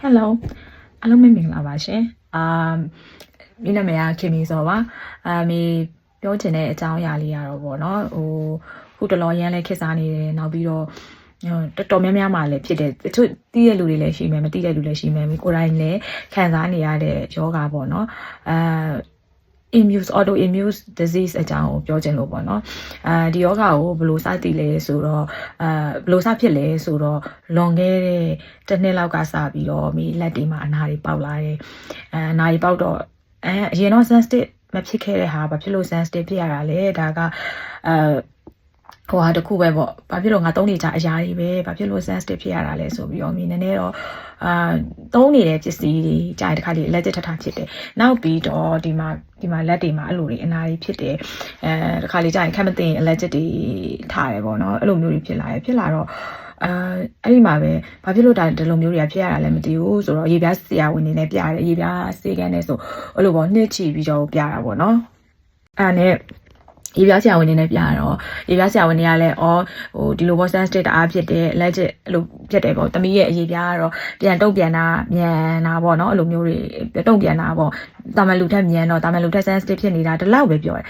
Hello အားလုံးမင်္ဂလာပါရှင်မျက်နှာမရခင်မီစောပါမေပြောချင်တဲ့အကြောင်းအရာလေးရတော့ပေါ့နော်ခုတလောရမ်းလဲခက်စားနေတယ်နောက်ပြီးတော့တော်တော်များများမှလည်းဖြစ်တယ်တချို့တီးတဲ့လူတွေလည်းရှိမယ်မတီးတဲ့လူလည်းရှိမယ်ကိုယ်တိုင်လည်းခံစားနေရတဲ့ယောဂပေါ့နော်autoimmune disease အကြောင်းကိုပြောချင်လို့ပေါ့နော်ဒီယောဂကိုဘယ်လိုစသိလဲဆိုတော့ဘယ်လိုစဖြစ်လဲဆိုတော့လွန်ခဲ့တဲ့တစ်နှစ်လောက်ကစပြီးတော့မိလက်တွေမှာအနာတွေပေါက်လာတယ်အနာတွေပေါက်တော့အရင်တော့ sensitive မဖြစ်ခဲ့တဲ့ဟာဘာဖြစ်လို့ sensitive ဖြစ်ရတာလဲဒါကဟိုဟာတခုပဲပေါ့ဘာဖြစ်လို့ငါသုံးနေကြအရာတွေပဲဘာဖြစ်လို့ sensitive ဖြစ်ရတာလဲဆိုပြီးတော့မိနည်းနည်းတော့သုံးနေတဲ့ပစ္စည်းတွေကြာတခါလေးလက်ကျထထဖြစ်တယ်နောက်ပြီးတော့ဒီမှာလက်တွေမှာအဲ့လိုတွေအနာတွေဖြစ်တယ်တခါလေးကြာရင်ခက်မသိရင်လက်ကျတွေထားတယ်ပေါ့နော်အဲ့လိုမျိုးတွေဖြစ်လာတော့အဲ့ဒီမှာပဲဘာဖြစ်လို့ဒီလိုမျိုးတွေကဖြစ်ရတာလဲမသိဘူးဆိုတော့ရေပြားဆရာဝန်နေနဲ့ပြရတယ်ရေပြားစေကန်းနဲ့ဆိုအဲ့လိုပေါ့နှစ်ချီပြီးတော့ပြတာပေါ့နော်အဲ့နဲ့ရေပြားဆရာဝန်နေနဲ့ပြတော့ရေပြားဆရာဝန်တွေကလည်းဒီလိုပေါ့ sensitive တအားဖြစ်တယ်လက်ကျအဲ့လိုဖြစ်တယ်ပေါ့တမီးရဲ့ရေပြားကတော့ပြန်တုံ့ပြန်တာမြန်တာပေါ့နော်အဲ့လိုမျိုးတွေတုံ့ပြန်တာပေါ့တာမန်လူထက်မြန်တော့တာမန်လူထက် sensitive ဖြစ်နေတာဒီလောက်ပဲပြောတယ်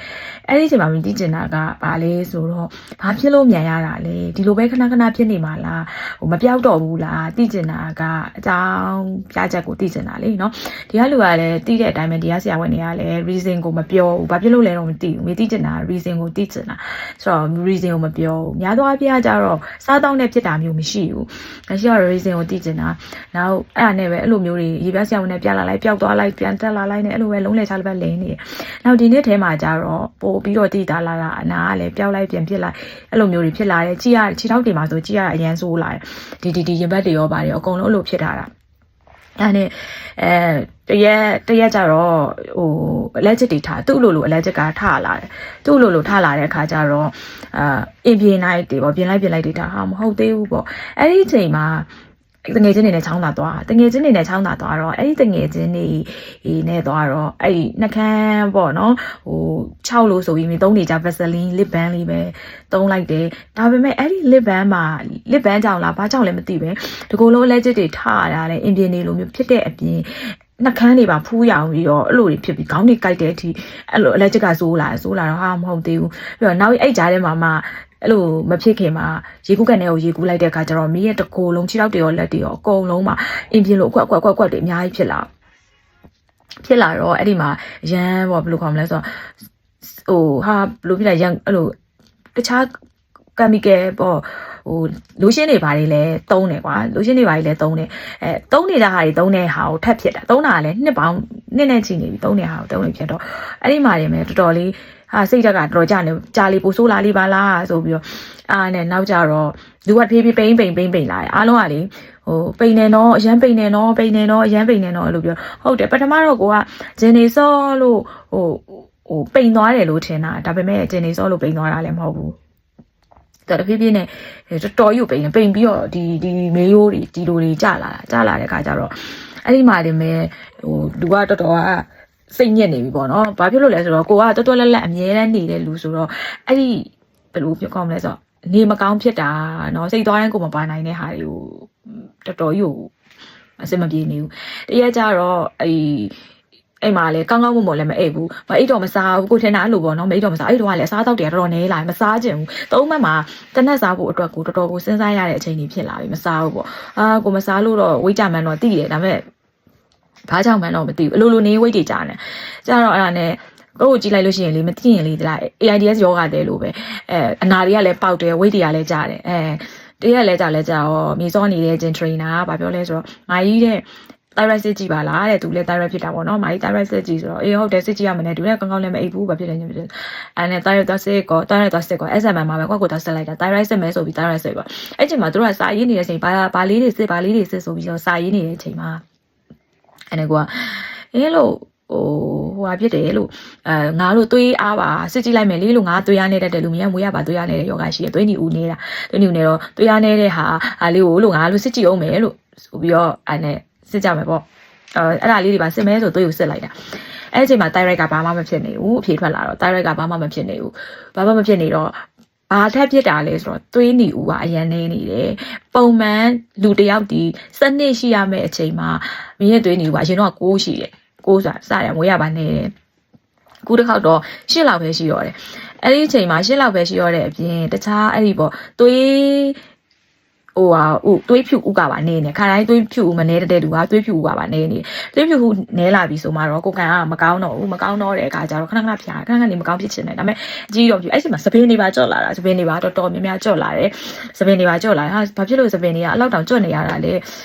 အဲ့ဒီအချိန်မှာမြင်သိကျင်တာကဘာလဲဆိုတော့ဘာဖြစ်လို့မြန်ရတာလဲဒီလိုပဲခဏဖြစ်နေမှာလားမပြောက်တော့ဘူးလားသိကျင်တာကအကြောင်းပြချက်ကိုသိကျင်တာလေနော်ဒီကလူကလည်းသိတဲ့အတိုင်းပဲဒီကဆရာဝန်တွေကလည်း reason ကိုမပြောဘူးဘာဖြစ်လို့လဲတော့မသိဘူးမသိကျင်တာ reason ကိုသိကျင်တာဆိုတော့ reason ကိုမပြောဘူးများသောအားဖြင့်ကျတော့စားတောင်းနဲ့ဖြစ်တာမျိုးမရှိဘူးမရှိတော့ reason ကိုသိကျင်တာနောက်အဲ့ဒါနဲ့ပဲအဲ့လိုမျိုးတွေရေပြားဆရာဝန်နဲ့ပြလာလိုက်ပျောက်သွားလိုက်ပြန်တက်လာလိုက်နဲ့အဲ့လိုပဲလုံးလဲချလိုက်ပဲလင်းနေတယ်နောက်ဒီနေ့ထဲမှာကျတော့ပို့ပြီးတော့တည်တာလာတာအနာကလည်းပျောက်လိုက်ပြန်ဖြစ်လိုက်အဲ့လိုမျိုးတွေဖြစ်လာတယ်ကြည်ရခြေထောက်တွေမှာဆိုကြည်ရအရန်ဆိုးလာတယ်ဒီရင်ဘတ်တွေရောပါတယ်အကုန်လုံးအဲ့လိုဖြစ်ထားတာအဲ့နဲ့တရက်ကြတော့allergic တွေထားသူ့လိုallergic ကထလာတယ်သူ့လိုထလာတဲ့အခါကျတော့အင်ပြင်းလိုက်တွေပေါ့ပြင်လိုက်တွေထားဟာမဟုတ်သေးဘူးပေါ့အဲ့ဒီအချိန်မှာတငယ်ချင်းတွေနဲ့ချောင်းသာသွားတော့အဲ့ဒီတငယ်ချင်းတွေနဲ့သွားတော့အဲ့နှကန်းပေါ့နော်6လို့ဆိုပြီးသုံးနေကြ Vaseline lip balm လေးပဲသုံးလိုက်တယ်ဒါပေမဲ့အဲ့ဒီ lip balm မှာ lip balm ကြောင့်လားဘာကြောင့်လဲမသိပဲဒီကိုလုံး allergic တွေထရတာလေအင်ပြင်းနေလိုမျိုးဖြစ်တဲ့အပြင်နှကန်းတွေပါဖူးရောင်ပြီးတော့အဲ့လိုတွေဖြစ်ပြီးခေါင်းတွေကိုက်တဲ့အထိအဲ့လို allergic ကဆိုးလာတော့ဟာမဟုတ်သေးဘူးပြီးတော့နောက်အဲ့ကြားထဲမှာမှအဲ့လိုမဖြစ်ခင်မှာရေကူးကန်ထဲကိုရေကူးလိုက်တဲ့အခါကျတော့မီးရဲ့တကိုယ်လုံးခြေထောက်တွေရောလက်တွေရောအကုန်လုံးမှာအင်ပြင်းလို့အကွက်တွေအများကြီးဖြစ်လာတော့အဲ့ဒီမှာရမ်းပေါ့ဘယ်လိုခေါ်မလဲဆိုတော့ဟာဘယ်လိုဖြစ်လဲရမ်းအဲ့လိုတခြား chemical ပေါ့လိုရှင်းတွေဘာတွေလဲသုံးတယ်ကွာလိုရှင်းတွေဘာတွေလဲသုံးတယ်သုံးနေတာဟာတွေသုံးတဲ့ဟာကိုထပ်ဖြစ်တာသုံးတာကလည်းနှစ်နဲ့ချီနေပြီသုံးတဲ့ဟာကိုသုံးနေဖြစ်တော့အဲ့ဒီမှာနေမယ်တော်တော်လေးဟာစိတ်ဓာတ်ကတော်တော်ကြာလေးပိုဆိုးလာလေးပါလားဆိုပြီးတော့နဲ့နောက်ကြတော့လူကဖေးပိန်လာတယ်အားလုံးကလေပိန်နေတော့အရန်ပိန်နေတော့အရန်ပိန်နေတော့လို့ပြောဟုတ်တယ်ပထမတော့ကိုကဂျင်နေစောလို့ပိန်သွားတယ်လို့ထင်တာဒါပေမဲ့ဂျင်နေစောလို့ပိန်သွားတာလည်းမဟုတ်ဘူးတော်တော်ဖြည်းဖြည်းနဲ့တော်တော်ကြီးပိန်ပြီးတော့ဒီမေးရိုးတွေဒီလိုတွေကျလာတဲ့ခါကျတော့အဲ့ဒီမှာနေမယ်လူကတော်တော်ကစိတ်ညစ်နေပြီပေါ့နော်ဘာဖြစ်လို့လဲဆိုတော့ကိုကတော်တော်လက်အမြဲတမ်းနေတဲ့လူဆိုတော့အဲ့ဒီဘယ်လိုပြောကောင်းလဲဆိုတော့နေမကောင်းဖြစ်တာเนาะစိတ်သွားရင်ကိုမပါနိုင်တဲ့ဟာတွေကိုတော်တော်ကြီးကိုအဆင်မပြေနေဘူးတရက်ကျတော့အဲ့မှာလေကောင်းမွန်လည်းမအိပ်ဘူးမအိပ်တော့မစားဘူးကိုထင်တာအဲ့လိုပေါ့နော်မအိပ်တော့မစားအဲ့တော့ကလည်းအစားတောက်တွေကတော်တော်နေလာမစားချင်ဘူးသုံးမှတ်မှာတနက်စားဖို့အတွက်ကိုတော်တော်ကိုစဉ်းစားရတဲ့အချိန်ကြီးဖြစ်လာပြီမစားဘူးပေါ့ကိုမစားလို့တော့ဝိတ်ကြမှန်းတော့သိတယ်ဒါပေမဲ့ဘာကြောင့်မှန်းတော့မသိဘူးအလိုနေဝိတ်တွေကြာနေကြတော့အဲ့ဒါနဲ့ကိုကြည့်လိုက်လို့ရှိရင်လေမသိရင်လေဒီလား AIDS ယောဂတဲ့လို့ပဲအနာတွေကလည်းပေါက်တယ်ဝိတ်တွေကလည်းကြာတယ်တရက်လဲကြာရောမြေစောနေတဲ့ဂျင်ထရိနာကဘာပြောလဲဆိုတော့မာကြီးတဲ့thyroid စစ်ကြည့်ပါလားတဲ့သူလည်း thyroid ဖြစ်တာပေါ့နော်မာကြီး thyroid စစ်ကြည့်ဆိုတော့အေးဟုတ်တယ်စစ်ကြည့်ရမယ်နဲ့သူလည်းကောင်းလည်းမအိပ်ဘူးဘာဖြစ်လဲညဖြစ်တယ်အဲ့နဲ့ thyroid စစ်ကော SMM မှာပဲကိုစစ်လိုက်တာ thyroid စစ်မယ်ဆိုပြီး thyroid စစ်ပါအဲ့ချိန်မှာသူတို့ကစာရေးနေတဲ့အချိန်ဘာလေးတွေစစ်ဆိုပြီးတော့စာရေးနေတဲ့အချိန်မှာအဲ့နဲ့ကိုကလို့ဟိုဟာဖြစ်တယ်လို့ငါတို့သွေးအားပါစစ်ကြည့်လိုက်မယ်လေလို့ငါသွေးအားနေတတ်တယ်လူမရမွေးရပါသွေးအားနေတဲ့ယောဂရှိတယ်သွေးနီဦးနေတာသွေးနီဦးနေတော့သွေးအားနေတဲ့ဟာလေးကိုလို့ငါတို့စစ်ကြည့်အောင်မယ်လို့ဆိုပြီးတော့အဲ့နဲ့စစ်ကြမယ်ပေါ့အဲ့ဒါလေးတွေပါစစ်မဲဆိုသွေးကိုစစ်လိုက်တာအဲ့ဒီအချိန်မှာ thyroid ကဘာမှမဖြစ်နေဘူးအဖြေထွက်လာတော့ thyroid ကဘာမှမဖြစ်နေဘူးဘာမှမဖြစ်နေတော့ ဘာထက်ဖြစ်တာလဲဆိုတော့သွေးနီဦးကအရန်နေနေတယ်ပုံမှန်လူတစ်ယောက်ဒီစနစ်ရှိရမယ့်အချိန်မှာမင်းရဲ့သွေးနီဦးကအရင်တော့6ရှိတယ်6ဆိုတာစတယ်မွေးရပါနေတယ်ခုတစ်ခေါက်တော့8လောက်ပဲရှိတော့တယ်အဲ့ဒီအချိန်မှာ8လောက်ပဲရှိတော့တဲ့အပြင်တခြားအဲ့ဒီပေါ့သွေးဟိုဟာသွေးဖြူဥကပါနေနေခါတိုင်းသွေးဖြူဥမနေတဲ့လူကသွေးဖြူဥကပါနေနေသွေးဖြူဥနဲလာပြီဆိုမှတော့ကိုကန်ကမကောင်းတော့ဘူးမကောင်းတော့တဲ့အခါကျတော့ခဏဖြာခဏနေမကောင်းဖြစ်ချင်တယ်ဒါပေမဲ့အကြီးတော့ပြအဲ့ဒီမှာစပင်းနေပါကြော့လာတာစပင်းနေပါတော်တော်များများကြော့လာတယ်စပင်းနေပါကြော့လာဟာဘာဖြစ်လို့စပင်းနေကအလောက်တောင်ကြော့နေရတာလဲ